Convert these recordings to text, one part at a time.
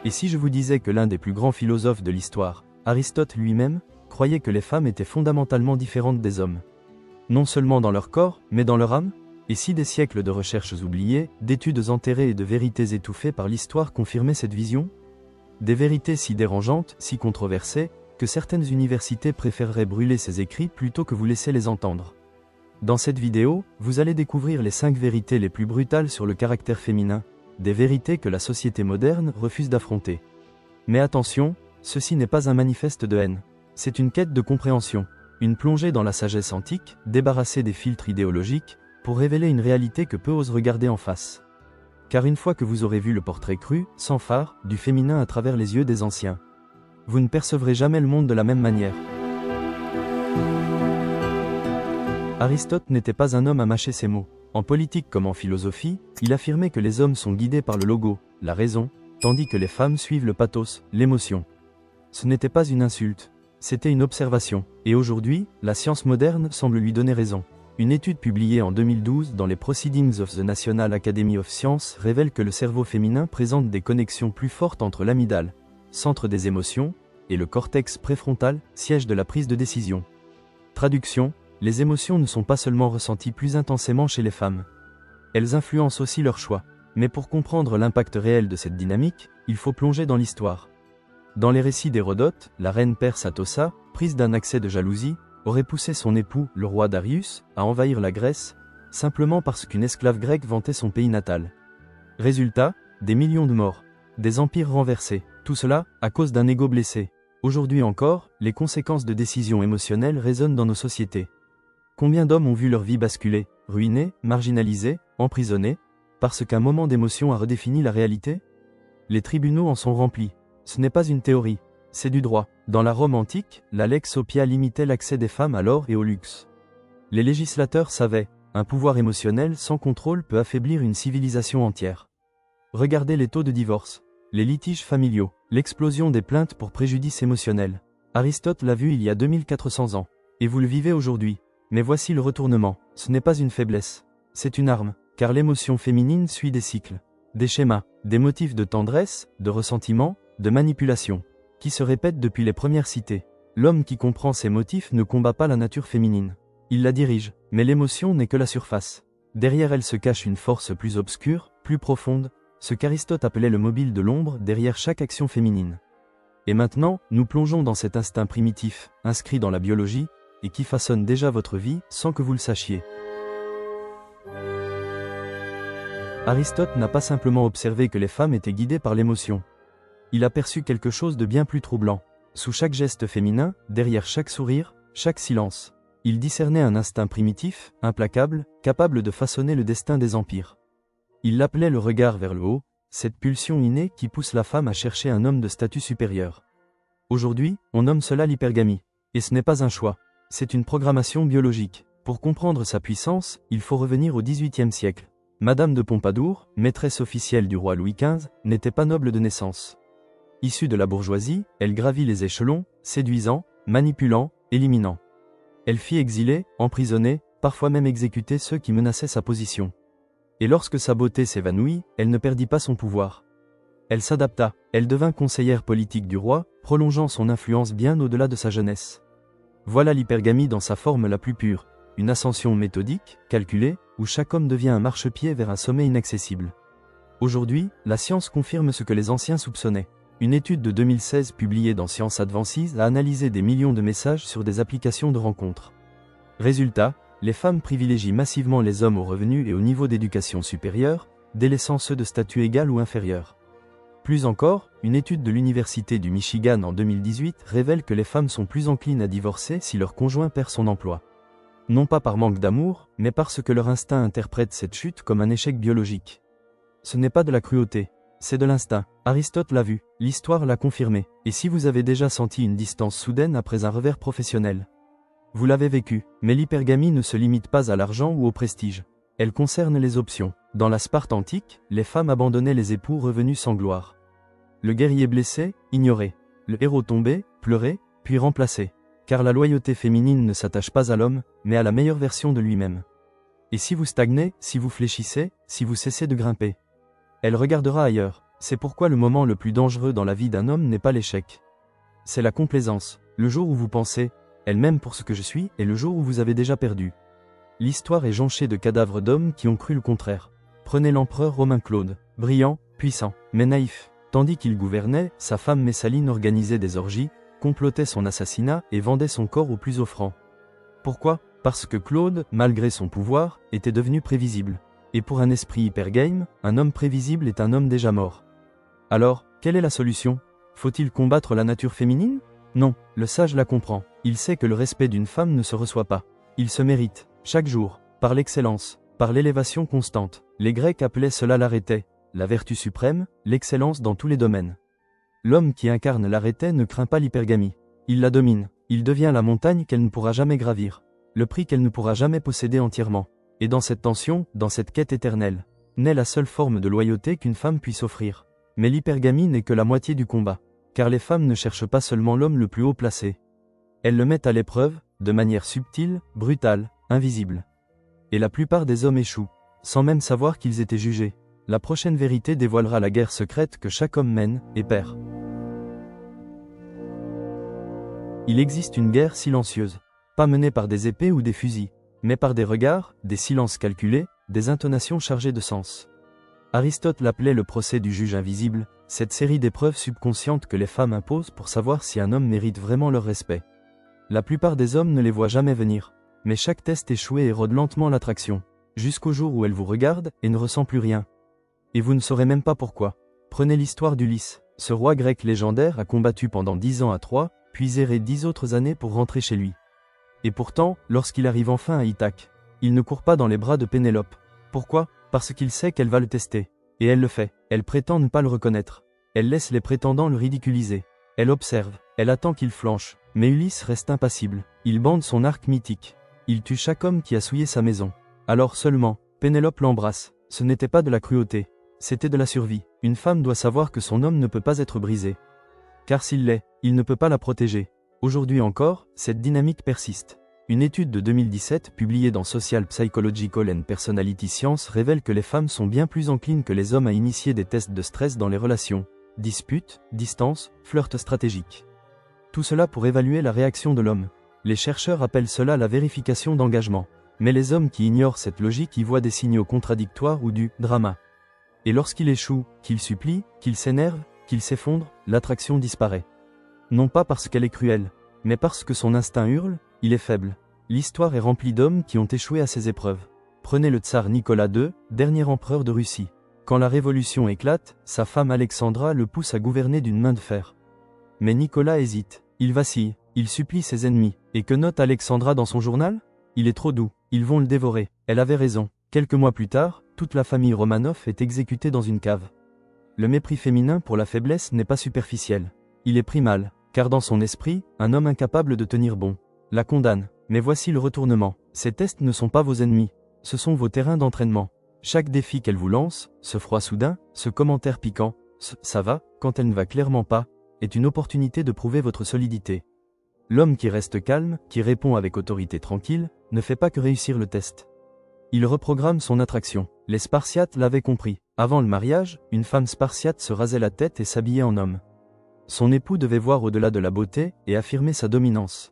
Et si je vous disais que l'un des plus grands philosophes de l'histoire, Aristote lui-même, croyait que les femmes étaient fondamentalement différentes des hommes? Non seulement dans leur corps, mais dans leur âme? Et si des siècles de recherches oubliées, d'études enterrées et de vérités étouffées par l'histoire confirmaient cette vision? Des vérités si dérangeantes, si controversées, que certaines universités préféreraient brûler ces écrits plutôt que vous laisser les entendre. Dans cette vidéo, vous allez découvrir les 5 vérités les plus brutales sur le caractère féminin, des vérités que la société moderne refuse d'affronter. Mais attention, ceci n'est pas un manifeste de haine. C'est une quête de compréhension, une plongée dans la sagesse antique, débarrassée des filtres idéologiques, pour révéler une réalité que peu osent regarder en face. Car une fois que vous aurez vu le portrait cru, sans phare, du féminin à travers les yeux des anciens, vous ne percevrez jamais le monde de la même manière. Aristote n'était pas un homme à mâcher ses mots. En politique comme en philosophie, il affirmait que les hommes sont guidés par le logo, la raison, tandis que les femmes suivent le pathos, l'émotion. Ce n'était pas une insulte, c'était une observation, et aujourd'hui, la science moderne semble lui donner raison. Une étude publiée en 2012 dans les Proceedings of the National Academy of Sciences révèle que le cerveau féminin présente des connexions plus fortes entre l'amygdale, centre des émotions, et le cortex préfrontal, siège de la prise de décision. Traduction: les émotions ne sont pas seulement ressenties plus intensément chez les femmes. Elles influencent aussi leurs choix. Mais pour comprendre l'impact réel de cette dynamique, il faut plonger dans l'histoire. Dans les récits d'Hérodote, la reine perse Atossa, prise d'un accès de jalousie, aurait poussé son époux, le roi Darius, à envahir la Grèce, simplement parce qu'une esclave grecque vantait son pays natal. Résultat, des millions de morts, des empires renversés, tout cela à cause d'un ego blessé. Aujourd'hui encore, les conséquences de décisions émotionnelles résonnent dans nos sociétés. Combien d'hommes ont vu leur vie basculer, ruinée, marginalisée, emprisonnée, parce qu'un moment d'émotion a redéfini la réalité? Les tribunaux en sont remplis. Ce n'est pas une théorie, c'est du droit. Dans la Rome antique, la lex oppia limitait l'accès des femmes à l'or et au luxe. Les législateurs savaient, un pouvoir émotionnel sans contrôle peut affaiblir une civilisation entière. Regardez les taux de divorce, les litiges familiaux, l'explosion des plaintes pour préjudice émotionnel. Aristote l'a vu il y a 2400 ans, et vous le vivez aujourd'hui. Mais voici le retournement, ce n'est pas une faiblesse, c'est une arme, car l'émotion féminine suit des cycles, des schémas, des motifs de tendresse, de ressentiment, de manipulation, qui se répètent depuis les premières cités. L'homme qui comprend ces motifs ne combat pas la nature féminine, il la dirige, mais l'émotion n'est que la surface. Derrière elle se cache une force plus obscure, plus profonde, ce qu'Aristote appelait le mobile de l'ombre derrière chaque action féminine. Et maintenant, nous plongeons dans cet instinct primitif, inscrit dans la biologie, et qui façonne déjà votre vie sans que vous le sachiez. Aristote n'a pas simplement observé que les femmes étaient guidées par l'émotion. Il a perçu quelque chose de bien plus troublant. Sous chaque geste féminin, derrière chaque sourire, chaque silence, il discernait un instinct primitif, implacable, capable de façonner le destin des empires. Il l'appelait le regard vers le haut, cette pulsion innée qui pousse la femme à chercher un homme de statut supérieur. Aujourd'hui, on nomme cela l'hypergamie. Et ce n'est pas un choix. C'est une programmation biologique. Pour comprendre sa puissance, il faut revenir au XVIIIe siècle. Madame de Pompadour, maîtresse officielle du roi Louis XV, n'était pas noble de naissance. Issue de la bourgeoisie, elle gravit les échelons, séduisant, manipulant, éliminant. Elle fit exiler, emprisonner, parfois même exécuter ceux qui menaçaient sa position. Et lorsque sa beauté s'évanouit, elle ne perdit pas son pouvoir. Elle s'adapta, elle devint conseillère politique du roi, prolongeant son influence bien au-delà de sa jeunesse. Voilà l'hypergamie dans sa forme la plus pure, une ascension méthodique, calculée, où chaque homme devient un marchepied vers un sommet inaccessible. Aujourd'hui, la science confirme ce que les anciens soupçonnaient. Une étude de 2016 publiée dans Science Advances a analysé des millions de messages sur des applications de rencontres. Résultat, les femmes privilégient massivement les hommes aux revenus et au niveau d'éducation supérieure, délaissant ceux de statut égal ou inférieur. Plus encore, une étude de l'Université du Michigan en 2018 révèle que les femmes sont plus enclines à divorcer si leur conjoint perd son emploi. Non pas par manque d'amour, mais parce que leur instinct interprète cette chute comme un échec biologique. Ce n'est pas de la cruauté, c'est de l'instinct. Aristote l'a vu, l'histoire l'a confirmé. Et si vous avez déjà senti une distance soudaine après un revers professionnel? Vous l'avez vécu, mais l'hypergamie ne se limite pas à l'argent ou au prestige. Elle concerne les options. Dans la Sparte antique, les femmes abandonnaient les époux revenus sans gloire. Le guerrier blessé, ignoré. Le héros tombé, pleuré, puis remplacé. Car la loyauté féminine ne s'attache pas à l'homme, mais à la meilleure version de lui-même. Et si vous stagnez, si vous fléchissez, si vous cessez de grimper, elle regardera ailleurs. C'est pourquoi le moment le plus dangereux dans la vie d'un homme n'est pas l'échec. C'est la complaisance, le jour où vous pensez « elle m'aime pour ce que je suis » et le jour où vous avez déjà perdu. L'histoire est jonchée de cadavres d'hommes qui ont cru le contraire. Prenez l'empereur romain Claude, brillant, puissant, mais naïf. Tandis qu'il gouvernait, sa femme Messaline organisait des orgies, complotait son assassinat et vendait son corps aux plus offrants. Pourquoi? Parce que Claude, malgré son pouvoir, était devenu prévisible. Et pour un esprit hypergame, un homme prévisible est un homme déjà mort. Alors, quelle est la solution? Faut-il combattre la nature féminine? Non, le sage la comprend. Il sait que le respect d'une femme ne se reçoit pas. Il se mérite, chaque jour, par l'excellence, par l'élévation constante. Les Grecs appelaient cela l'arrêté, la vertu suprême, l'excellence dans tous les domaines. L'homme qui incarne l'arrêté ne craint pas l'hypergamie. Il la domine, il devient la montagne qu'elle ne pourra jamais gravir, le prix qu'elle ne pourra jamais posséder entièrement. Et dans cette tension, dans cette quête éternelle, naît la seule forme de loyauté qu'une femme puisse offrir. Mais l'hypergamie n'est que la moitié du combat, car les femmes ne cherchent pas seulement l'homme le plus haut placé. Elles le mettent à l'épreuve, de manière subtile, brutale, invisible. Et la plupart des hommes échouent, sans même savoir qu'ils étaient jugés. La prochaine vérité dévoilera la guerre secrète que chaque homme mène et perd. Il existe une guerre silencieuse, pas menée par des épées ou des fusils, mais par des regards, des silences calculés, des intonations chargées de sens. Aristote l'appelait le procès du juge invisible, cette série d'épreuves subconscientes que les femmes imposent pour savoir si un homme mérite vraiment leur respect. La plupart des hommes ne les voient jamais venir, mais chaque test échoué érode lentement l'attraction, jusqu'au jour où elle vous regarde et ne ressent plus rien. Et vous ne saurez même pas pourquoi. Prenez l'histoire d'Ulysse. Ce roi grec légendaire a combattu pendant 10 ans à Troie, puis erré 10 autres années pour rentrer chez lui. Et pourtant, lorsqu'il arrive enfin à Ithaque, il ne court pas dans les bras de Pénélope. Pourquoi? Parce qu'il sait qu'elle va le tester. Et elle le fait. Elle prétend ne pas le reconnaître. Elle laisse les prétendants le ridiculiser. Elle observe. Elle attend qu'il flanche. Mais Ulysse reste impassible. Il bande son arc mythique. Il tue chaque homme qui a souillé sa maison. Alors seulement, Pénélope l'embrasse. Ce n'était pas de la cruauté. C'était de la survie. Une femme doit savoir que son homme ne peut pas être brisé. Car s'il l'est, il ne peut pas la protéger. Aujourd'hui encore, cette dynamique persiste. Une étude de 2017 publiée dans Social Psychological and Personality Science révèle que les femmes sont bien plus enclines que les hommes à initier des tests de stress dans les relations, disputes, distance, flirt stratégique. Tout cela pour évaluer la réaction de l'homme. Les chercheurs appellent cela la vérification d'engagement. Mais les hommes qui ignorent cette logique y voient des signaux contradictoires ou du drama. Et lorsqu'il échoue, qu'il supplie, qu'il s'énerve, qu'il s'effondre, l'attraction disparaît. Non pas parce qu'elle est cruelle, mais parce que son instinct hurle, il est faible. L'histoire est remplie d'hommes qui ont échoué à ces épreuves. Prenez le tsar Nicolas II, dernier empereur de Russie. Quand la révolution éclate, sa femme Alexandra le pousse à gouverner d'une main de fer. Mais Nicolas hésite, il vacille, il supplie ses ennemis. Et que note Alexandra dans son journal? Il est trop doux, ils vont le dévorer. Elle avait raison. Quelques mois plus tard, toute la famille Romanov est exécutée dans une cave. Le mépris féminin pour la faiblesse n'est pas superficiel. Il est primal, car dans son esprit, un homme incapable de tenir bon la condamne. Mais voici le retournement. Ces tests ne sont pas vos ennemis, ce sont vos terrains d'entraînement. Chaque défi qu'elle vous lance, ce froid soudain, ce commentaire piquant, ce « ça va » quand elle ne va clairement pas, est une opportunité de prouver votre solidité. L'homme qui reste calme, qui répond avec autorité tranquille, ne fait pas que réussir le test. Il reprogramme son attraction. Les Spartiates l'avaient compris. Avant le mariage, une femme spartiate se rasait la tête et s'habillait en homme. Son époux devait voir au-delà de la beauté et affirmer sa dominance.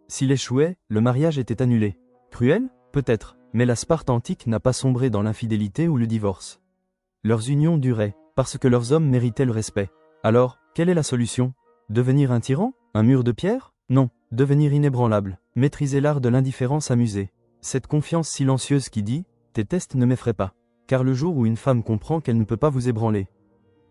S'il échouait, le mariage était annulé. Cruel? Peut-être, mais la Sparte antique n'a pas sombré dans l'infidélité ou le divorce. Leurs unions duraient, parce que leurs hommes méritaient le respect. Alors, quelle est la solution? Devenir un tyran? Un mur de pierre? Non, devenir inébranlable, maîtriser l'art de l'indifférence amusée. Cette confiance silencieuse qui dit « tes tests ne m'effraient pas ». Car le jour où une femme comprend qu'elle ne peut pas vous ébranler,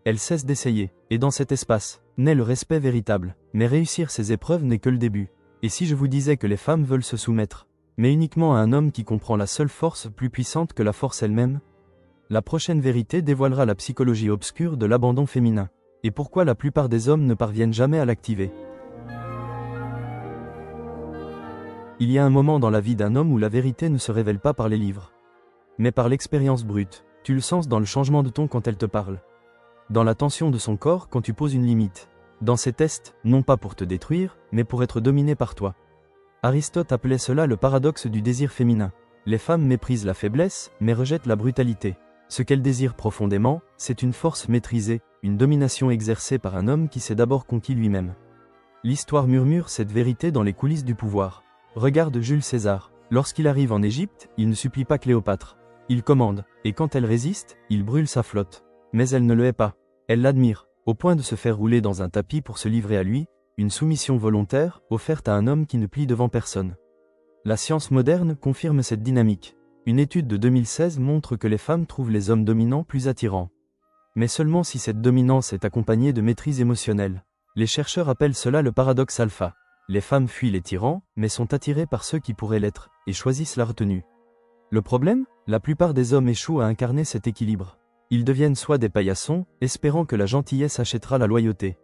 elle cesse d'essayer, et dans cet espace, naît le respect véritable. Mais réussir ces épreuves n'est que le début. Et si je vous disais que les femmes veulent se soumettre, mais uniquement à un homme qui comprend la seule force plus puissante que la force elle-même? La prochaine vérité dévoilera la psychologie obscure de l'abandon féminin, et pourquoi la plupart des hommes ne parviennent jamais à l'activer. Il y a un moment dans la vie d'un homme où la vérité ne se révèle pas par les livres, mais par l'expérience brute. Tu le sens dans le changement de ton quand elle te parle, dans la tension de son corps quand tu poses une limite, dans ses tests, non pas pour te détruire, mais pour être dominé par toi. Aristote appelait cela le paradoxe du désir féminin. Les femmes méprisent la faiblesse, mais rejettent la brutalité. Ce qu'elle désire profondément, c'est une force maîtrisée, une domination exercée par un homme qui s'est d'abord conquis lui-même. L'histoire murmure cette vérité dans les coulisses du pouvoir. Regarde Jules César. Lorsqu'il arrive en Égypte, il ne supplie pas Cléopâtre. Il commande, et quand elle résiste, il brûle sa flotte. Mais elle ne le hait pas. Elle l'admire, au point de se faire rouler dans un tapis pour se livrer à lui, une soumission volontaire, offerte à un homme qui ne plie devant personne. La science moderne confirme cette dynamique. Une étude de 2016 montre que les femmes trouvent les hommes dominants plus attirants. Mais seulement si cette dominance est accompagnée de maîtrise émotionnelle. Les chercheurs appellent cela le paradoxe alpha. Les femmes fuient les tyrans, mais sont attirées par ceux qui pourraient l'être, et choisissent la retenue. Le problème? La plupart des hommes échouent à incarner cet équilibre. Ils deviennent soit des paillassons, espérant que la gentillesse achètera la loyauté.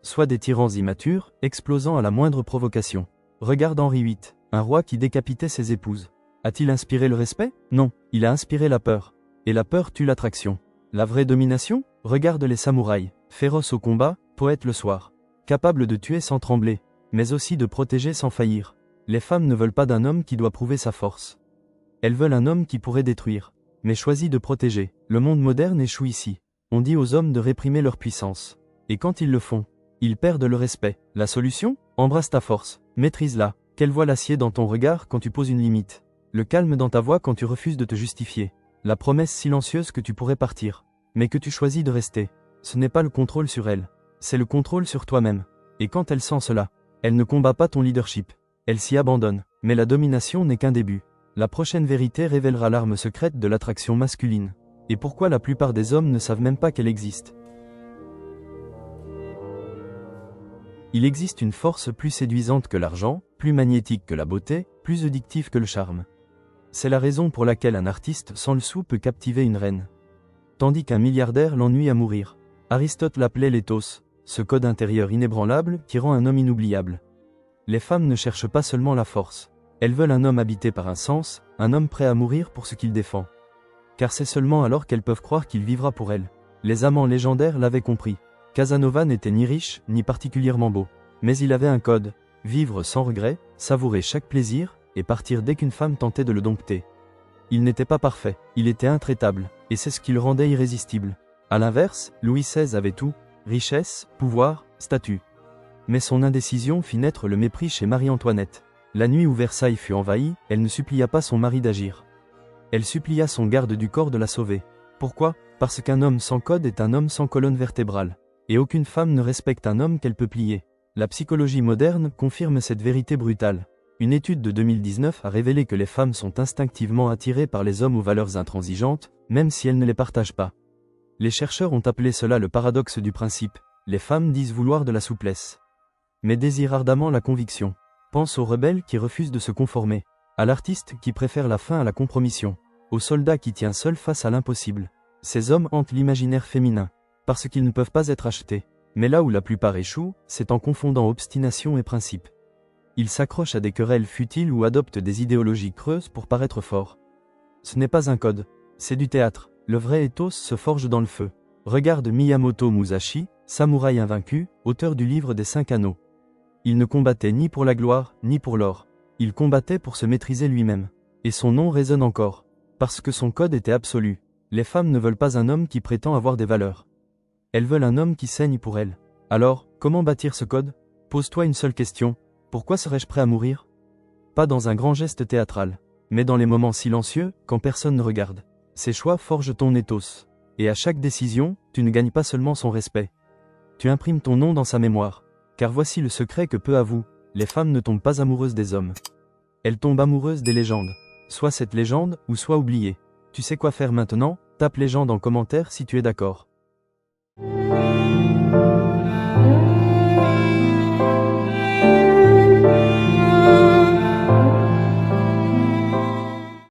Soit des tyrans immatures, explosant à la moindre provocation. Regarde Henri VIII, un roi qui décapitait ses épouses. A-t-il inspiré le respect? Non, il a inspiré la peur. Et la peur tue l'attraction. La vraie domination? Regarde les samouraïs, féroces au combat, poètes le soir. Capables de tuer sans trembler, mais aussi de protéger sans faillir. Les femmes ne veulent pas d'un homme qui doit prouver sa force. Elles veulent un homme qui pourrait détruire, mais choisit de protéger. Le monde moderne échoue ici. On dit aux hommes de réprimer leur puissance. Et quand ils le font, ils perdent le respect. La solution? Embrasse ta force, maîtrise-la. Qu'elle voie l'acier dans ton regard quand tu poses une limite. Le calme dans ta voix quand tu refuses de te justifier. La promesse silencieuse que tu pourrais partir, mais que tu choisis de rester. Ce n'est pas le contrôle sur elle, c'est le contrôle sur toi-même. Et quand elle sent cela, elle ne combat pas ton leadership. Elle s'y abandonne. Mais la domination n'est qu'un début. La prochaine vérité révélera l'arme secrète de l'attraction masculine. Et pourquoi la plupart des hommes ne savent même pas qu'elle existe. Il existe une force plus séduisante que l'argent, plus magnétique que la beauté, plus addictive que le charme. C'est la raison pour laquelle un artiste sans le sou peut captiver une reine. Tandis qu'un milliardaire l'ennuie à mourir. Aristote l'appelait l'éthos, ce code intérieur inébranlable qui rend un homme inoubliable. Les femmes ne cherchent pas seulement la force. Elles veulent un homme habité par un sens, un homme prêt à mourir pour ce qu'il défend. Car c'est seulement alors qu'elles peuvent croire qu'il vivra pour elles. Les amants légendaires l'avaient compris. Casanova n'était ni riche, ni particulièrement beau. Mais il avait un code, vivre sans regret, savourer chaque plaisir, et partir dès qu'une femme tentait de le dompter. Il n'était pas parfait, il était intraitable, et c'est ce qui le rendait irrésistible. A l'inverse, Louis XVI avait tout, richesse, pouvoir, statut. Mais son indécision fit naître le mépris chez Marie-Antoinette. La nuit où Versailles fut envahi, elle ne supplia pas son mari d'agir. Elle supplia son garde du corps de la sauver. Pourquoi? Parce qu'un homme sans code est un homme sans colonne vertébrale. Et aucune femme ne respecte un homme qu'elle peut plier. La psychologie moderne confirme cette vérité brutale. Une étude de 2019 a révélé que les femmes sont instinctivement attirées par les hommes aux valeurs intransigeantes, même si elles ne les partagent pas. Les chercheurs ont appelé cela le paradoxe du principe. Les femmes disent vouloir de la souplesse, mais désirent ardemment la conviction. Pense aux rebelles qui refusent de se conformer, à l'artiste qui préfère la fin à la compromission, au soldat qui tient seul face à l'impossible. Ces hommes hantent l'imaginaire féminin, parce qu'ils ne peuvent pas être achetés. Mais là où la plupart échouent, c'est en confondant obstination et principe. Ils s'accrochent à des querelles futiles ou adoptent des idéologies creuses pour paraître forts. Ce n'est pas un code, c'est du théâtre. Le vrai ethos se forge dans le feu. Regarde Miyamoto Musashi, samouraï invaincu, auteur du livre des 5 anneaux. Il ne combattait ni pour la gloire, ni pour l'or. Il combattait pour se maîtriser lui-même. Et son nom résonne encore. Parce que son code était absolu. Les femmes ne veulent pas un homme qui prétend avoir des valeurs. Elles veulent un homme qui saigne pour elles. Alors, comment bâtir ce code? Pose-toi une seule question. Pourquoi serais-je prêt à mourir? Pas dans un grand geste théâtral, mais dans les moments silencieux, quand personne ne regarde. Ces choix forgent ton ethos. Et à chaque décision, tu ne gagnes pas seulement son respect. Tu imprimes ton nom dans sa mémoire. Car voici le secret que peu avouent, les femmes ne tombent pas amoureuses des hommes. Elles tombent amoureuses des légendes. Soit cette légende, ou soit oubliée. Tu sais quoi faire maintenant? Tape légende en commentaire si tu es d'accord.